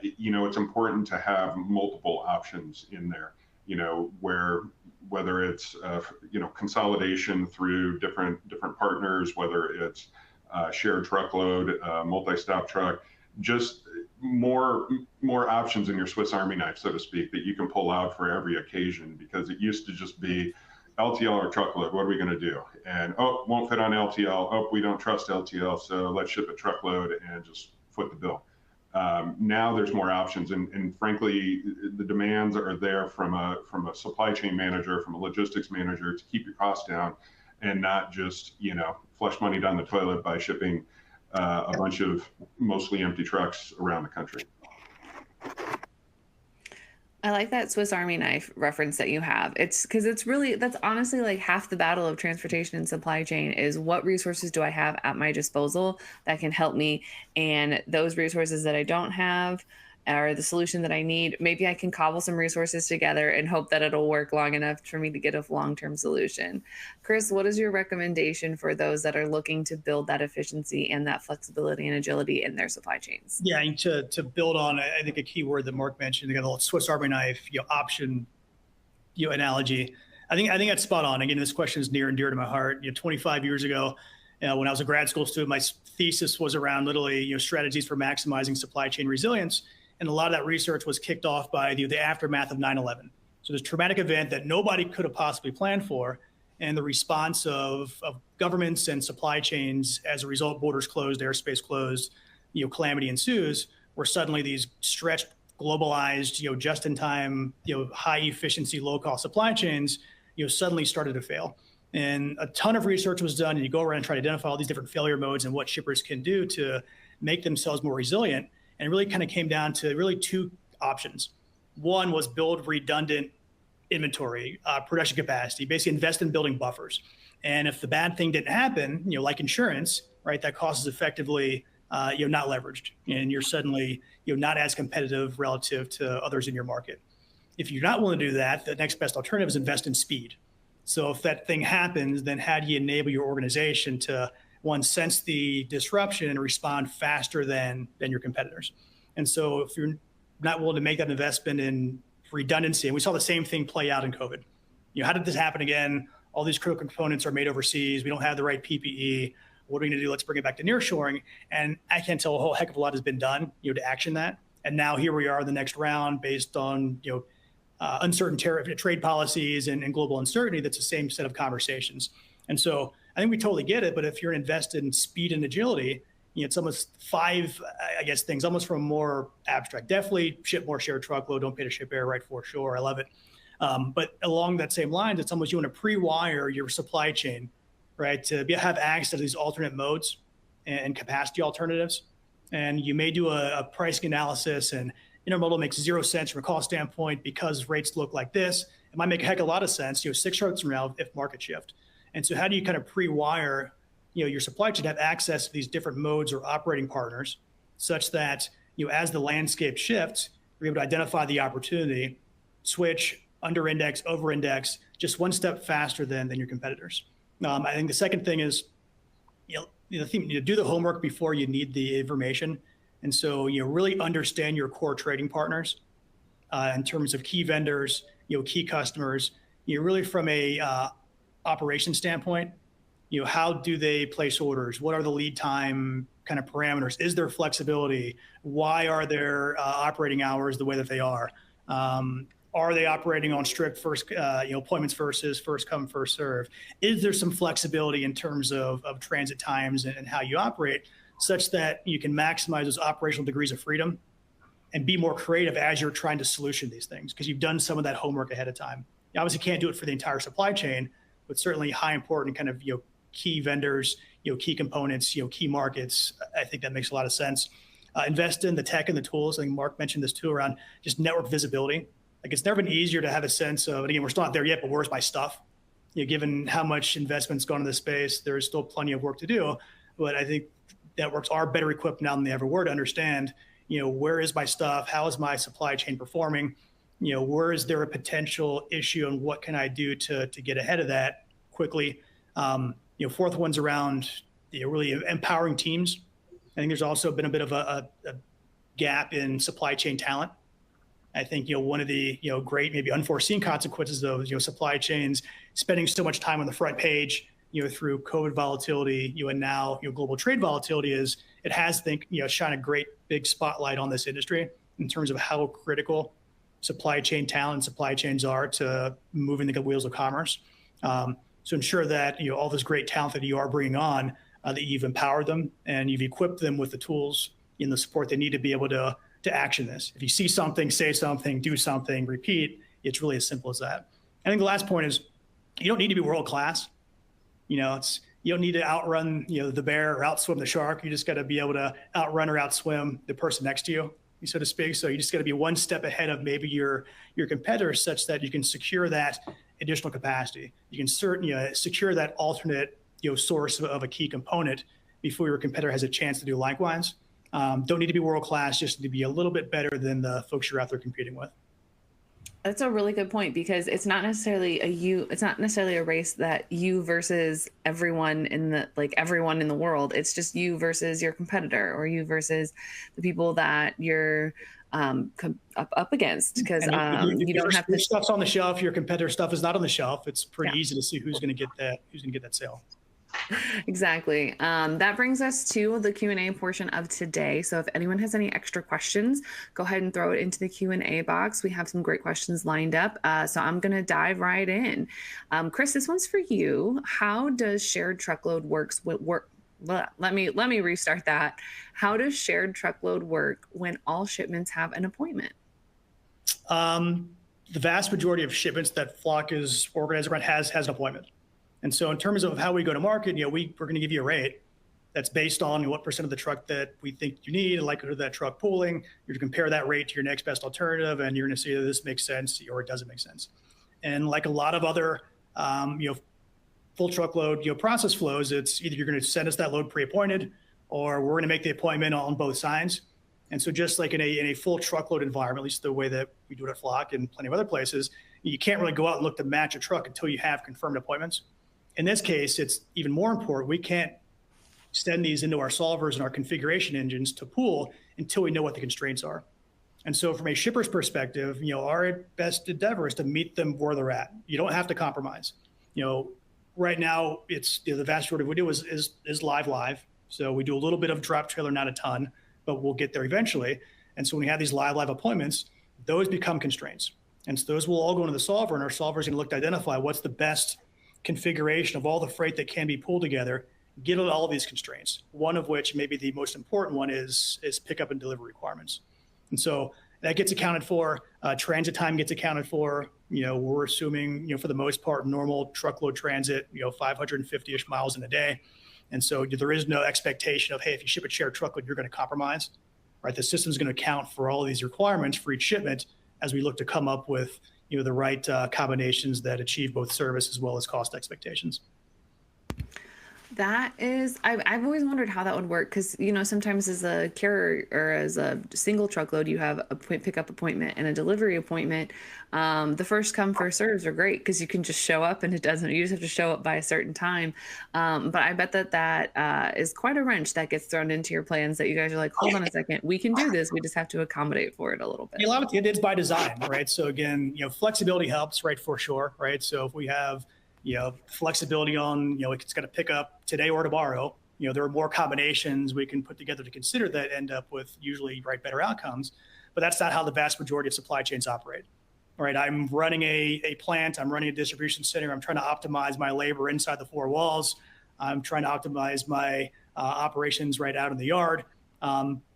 it's important to have multiple options in there. whether it's consolidation through different partners, whether it's shared truckload, multi-stop truck, just more options in your Swiss Army knife, so to speak, that you can pull out for every occasion, because it used to just be LTL or truckload. What are we going to do? And won't fit on LTL. We don't trust LTL, so let's ship a truckload and just foot the bill. Now there's more options, and frankly, the demands are there from a supply chain manager, from a logistics manager, to keep your costs down, and not just flush money down the toilet by shipping a bunch of mostly empty trucks around the country. I like that Swiss Army knife reference that you have. It's because that's honestly like half the battle of transportation and supply chain is what resources do I have at my disposal that can help me? And those resources that I don't have are the solution that I need. Maybe I can cobble some resources together and hope that it'll work long enough for me to get a long-term solution. Chris, what is your recommendation for those that are looking to build that efficiency and that flexibility and agility in their supply chains? Yeah, and to build on, I think a key word that Marc mentioned, the Swiss Army knife, option, analogy. I think that's spot on. Again, this question is near and dear to my heart. 25 years ago, when I was a grad school student, my thesis was around literally, strategies for maximizing supply chain resilience. And a lot of that research was kicked off by the aftermath of 9/11. So this traumatic event that nobody could have possibly planned for, and the response of governments and supply chains as a result, borders closed, airspace closed, calamity ensues, where suddenly these stretched, globalized, just-in-time, high-efficiency, low-cost supply chains, suddenly started to fail. And a ton of research was done, and you go around and try to identify all these different failure modes and what shippers can do to make themselves more resilient. And it really kind of came down to really two options. One was build redundant inventory, production capacity, basically invest in building buffers. And if the bad thing didn't happen, like insurance, right, that cost is effectively not leveraged, and you're suddenly not as competitive relative to others in your market. If you're not willing to do that, the next best alternative is invest in speed. So if that thing happens, then how do you enable your organization to sense the disruption and respond faster than your competitors? And so if you're not willing to make that investment in redundancy, and we saw the same thing play out in COVID. How did this happen again? All these critical components are made overseas. We don't have the right PPE. What are we going to do? Let's bring it back to nearshoring. And I can't tell a whole heck of a lot has been done, to action that. And now here we are in the next round based on, uncertain trade policies and global uncertainty. That's the same set of conversations. And so I think we totally get it, but if you're invested in speed and agility, it's almost five, things, almost from more abstract. Definitely ship more shared truckload, don't pay to ship air, right for shore. I love it. But along that same line, it's almost you want to pre-wire your supply chain, right, to have access to these alternate modes and capacity alternatives. And you may do a pricing analysis, and intermodal makes 0 sense from a cost standpoint because rates look like this. It might make a heck of a lot of sense, 6 months from now if market shift. And so how do you kind of pre-wire, your supply chain to have access to these different modes or operating partners such that, as the landscape shifts, you're able to identify the opportunity, switch, under index, over index, just one step faster than your competitors. I think the second thing is, do the homework before you need the information. And so, really understand your core trading partners in terms of key vendors, key customers, really from a operation standpoint, how do they place orders? What are the lead time kind of parameters? Is there flexibility? Why are their operating hours the way that they are? Are they operating on strict first, appointments versus first come, first serve? Is there some flexibility in terms of transit times and how you operate, such that you can maximize those operational degrees of freedom and be more creative as you're trying to solution these things, because you've done some of that homework ahead of time. You obviously can't do it for the entire supply chain, but certainly high important kind of key vendors, key components, key markets. I think that makes a lot of sense. Invest in the tech and the tools. I think Marc mentioned this too, around just network visibility. Like, it's never been easier to have a sense of, and again, we're still not there yet, but where's my stuff? Given how much investment's gone in this space, there's still plenty of work to do. But I think networks are better equipped now than they ever were to understand, where is my stuff? How is my supply chain performing? Where is there a potential issue, and what can I do to get ahead of that quickly? Fourth one's around really empowering teams. I think there's also been a bit of a gap in supply chain talent. I think, one of the, great, maybe unforeseen consequences of, supply chains spending so much time on the front page, through COVID volatility, and now, global trade volatility is it has, shine a great big spotlight on this industry in terms of how critical supply chain talent and supply chains are to moving the wheels of commerce. So ensure that, all this great talent that you are bringing on, that you've empowered them and you've equipped them with the tools and the support they need to be able to action this. If you see something, say something, do something, repeat. It's really as simple as that. I think the last point is you don't need to be world class. You don't need to outrun, the bear or outswim the shark. You just got to be able to outrun or outswim the person next to you, so to speak. So you just got to be one step ahead of maybe your competitors, such that you can secure that additional capacity. You can secure that alternate, source of a key component before your competitor has a chance to do likewise. Don't need to be world-class, just need to be a little bit better than the folks you're out there competing with. That's a really good point, because it's not necessarily a race that you versus everyone in the world. It's just you versus your competitor, or you versus the people that you're up against, because you don't have to. Your stuff's on the shelf, your competitor stuff is not on the shelf. It's pretty easy to see who's going to get that sale. Exactly. That brings us to the Q&A portion of today. So if anyone has any extra questions, go ahead and throw it into the Q&A box. We have some great questions lined up. So I'm going to dive right in. Chris, this one's for you. How does shared truckload work? Let me restart that. How does shared truckload work when all shipments have an appointment? The vast majority of shipments that Flock is organized around has an appointment. And so in terms of how we go to market, we're going to give you a rate that's based on what percent of the truck that we think you need, the likelihood of that truck pooling. You're going to compare that rate to your next best alternative, and you're going to see that this makes sense or it doesn't make sense. And like a lot of other, full truckload, process flows, it's either you're going to send us that load pre-appointed, or we're going to make the appointment on both sides. And so just like in a full truckload environment, at least the way that we do it at Flock and plenty of other places, you can't really go out and look to match a truck until you have confirmed appointments. In this case, it's even more important. We can't send these into our solvers and our configuration engines to pool until we know what the constraints are. And so from a shipper's perspective, our best endeavor is to meet them where they're at. You don't have to compromise. Right now, it's the vast majority of what we do is live. So we do a little bit of drop trailer, not a ton, but we'll get there eventually. And so when we have these live appointments, those become constraints. And so those will all go into the solver, and our solver is going to look to identify what's the best configuration of all the freight that can be pulled together, get all of these constraints, one of which, maybe the most important one, is pickup and delivery requirements. And so that gets accounted for. Transit time gets accounted for. We're assuming, for the most part, normal truckload transit, 550-ish miles in a day. And so there is no expectation of, hey, if you ship a shared truckload, you're going to compromise, right? The system's going to account for all of these requirements for each shipment as we look to come up with the right combinations that achieve both service as well as cost expectations. That is, I've always wondered how that would work, because sometimes as a carrier or as a single truckload, you have a pickup appointment and a delivery appointment. The first come first serves are great because you can just show up, and you just have to show up by a certain time. But I bet that is quite a wrench that gets thrown into your plans, that you guys are like, hold on a second, we can do this. We just have to accommodate for it a little bit. A lot of it is by design, right? So again, flexibility helps, right, for sure, right? So if we have flexibility on, it's going to pick up today or tomorrow. There are more combinations we can put together to consider that end up with usually better outcomes. But that's not how the vast majority of supply chains operate. All right, I'm running a plant, I'm running a distribution center, I'm trying to optimize my labor inside the four walls. I'm trying to optimize my operations right out in the yard.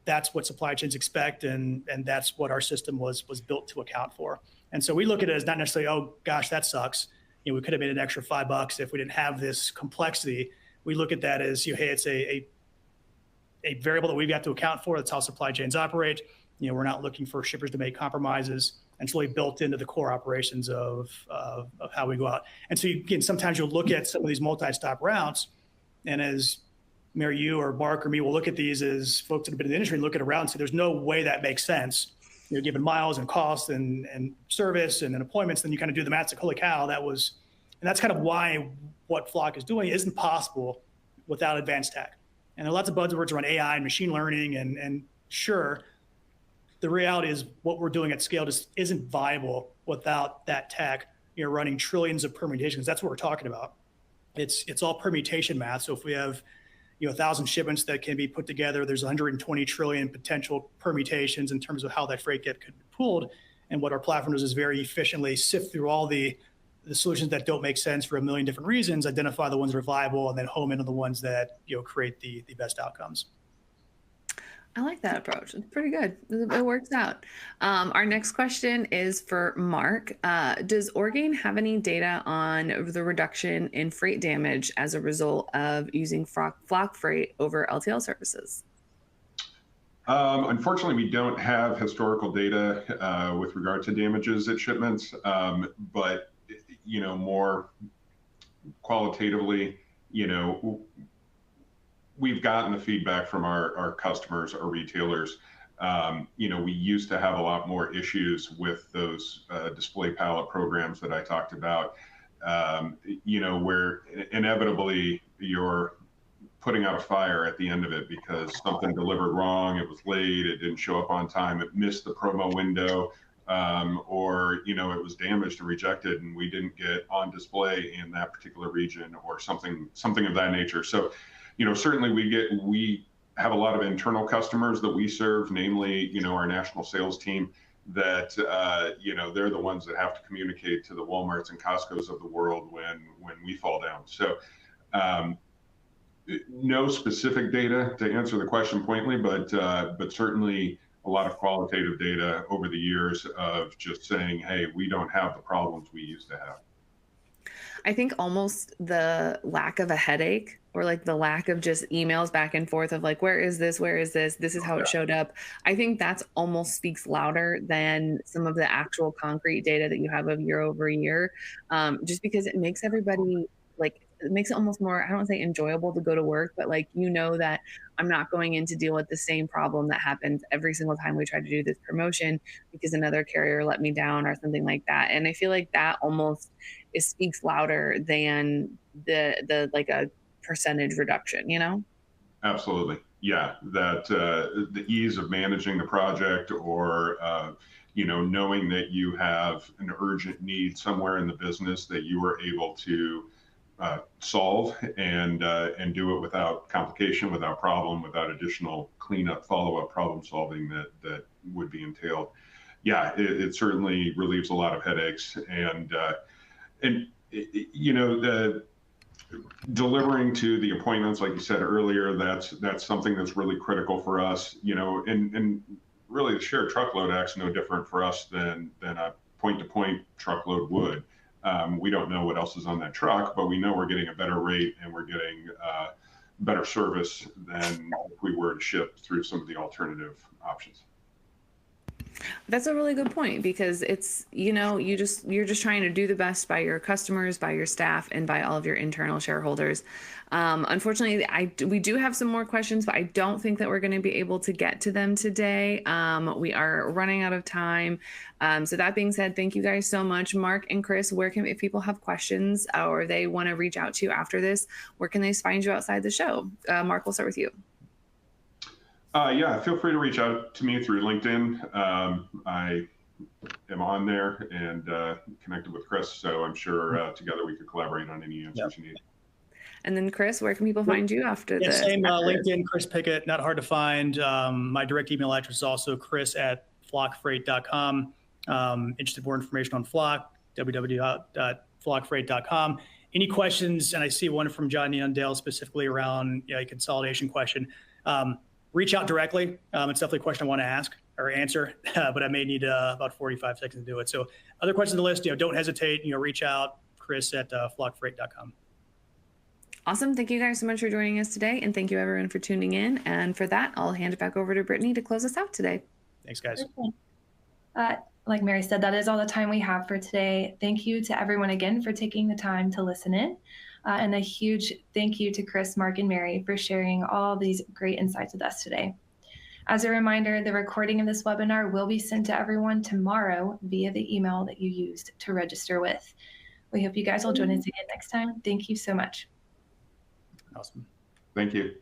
That's what supply chains expect, and that's what our system was built to account for. And so we look at it as not necessarily, oh gosh, that sucks. We could have made an extra $5 if we didn't have this complexity. We look at that as, hey, it's a variable that we've got to account for. That's how supply chains operate. We're not looking for shippers to make compromises. And it's really built into the core operations of how we go out. And so again, sometimes you'll look at some of these multi-stop routes, and as Mary, you or Mark or me will look at these as folks that have been in the industry and look at a route and say, there's no way that makes sense. Given miles and cost and service and then appointments, then you kind of do the math, like, holy cow, and that's kind of why what Flock is doing isn't possible without advanced tech. And there are lots of buzzwords around AI and machine learning, and sure, the reality is what we're doing at scale just isn't viable without that tech, running trillions of permutations. That's what we're talking about. It's all permutation math. So if we have 1,000 shipments that can be put together, there's 120 trillion potential permutations in terms of how that freight could be pooled. And what our platform does is very efficiently sift through all the solutions that don't make sense for a million different reasons, identify the ones that are viable, and then home in on the ones that create the best outcomes. I like that approach. It's pretty good. It works out. Our next question is for Marc. Does Orgain have any data on the reduction in freight damage as a result of using Flock Freight over LTL services? Unfortunately, we don't have historical data with regard to damages at shipments, but more qualitatively, we've gotten the feedback from our customers, our retailers. We used to have a lot more issues with those display pallet programs that I talked about, where inevitably you're putting out a fire at the end of it because something delivered wrong, it was late, it didn't show up on time, it missed the promo window, or it was damaged and rejected and we didn't get on display in that particular region or something of that nature. So certainly we have a lot of internal customers that we serve, namely, our national sales team that, they're the ones that have to communicate to the Walmarts and Costco's of the world when we fall down. So no specific data to answer the question pointedly, but certainly a lot of qualitative data over the years of just saying, hey, we don't have the problems we used to have. I think almost the lack of a headache or like the lack of just emails back and forth of like, where is this? Where is this? This is how it showed up. I think that's almost speaks louder than some of the actual concrete data that you have of year over year, just because it makes everybody it makes it almost more, I don't want to say enjoyable to go to work, but that I'm not going in to deal with the same problem that happens every single time we try to do this promotion because another carrier let me down or something like that. And I feel like that almost speaks louder than the like a percentage reduction, Absolutely. Yeah. That the ease of managing the project or, knowing that you have an urgent need somewhere in the business that you were able to solve and do it without complication, without problem, without additional cleanup, follow-up problem solving that would be entailed. Yeah, it certainly relieves a lot of headaches and the delivering to the appointments, like you said earlier, that's something that's really critical for us. And really the shared truckload act's no different for us than a point-to-point truckload would. We don't know what else is on that truck, but we know we're getting a better rate and we're getting better service than if we were to ship through some of the alternative options. That's a really good point because it's, you're just trying to do the best by your customers, by your staff, and by all of your internal shareholders. Unfortunately, we do have some more questions, but I don't think that we're going to be able to get to them today. We are running out of time. So that being said, thank you guys so much. Marc and Chris, if people have questions or they want to reach out to you after this, where can they find you outside the show? Marc, we'll start with you. Yeah, feel free to reach out to me through LinkedIn. I am on there and connected with Chris, so I'm sure together we could collaborate on any answers you need. And then Chris, where can people find you after this? Same LinkedIn, Chris Pickett, not hard to find. My direct email address is also chris@flockfreight.com. Interested in more information on Flock, www.flockfreight.com. Any questions, and I see one from John Neondale specifically around a consolidation question. Reach out directly. It's definitely a question I want to ask or answer, but I may need about 45 seconds to do it. So other questions on the list, don't hesitate, reach out, chris@flockfreight.com. Awesome. Thank you guys so much for joining us today. And thank you everyone for tuning in. And for that, I'll hand it back over to Brittany to close us out today. Thanks, guys. Like Mary said, that is all the time we have for today. Thank you to everyone again for taking the time to listen in. And a huge thank you to Chris, Marc, and Mary for sharing all these great insights with us today. As a reminder, the recording of this webinar will be sent to everyone tomorrow via the email that you used to register with. We hope you guys will join us again next time. Thank you so much. Awesome. Thank you.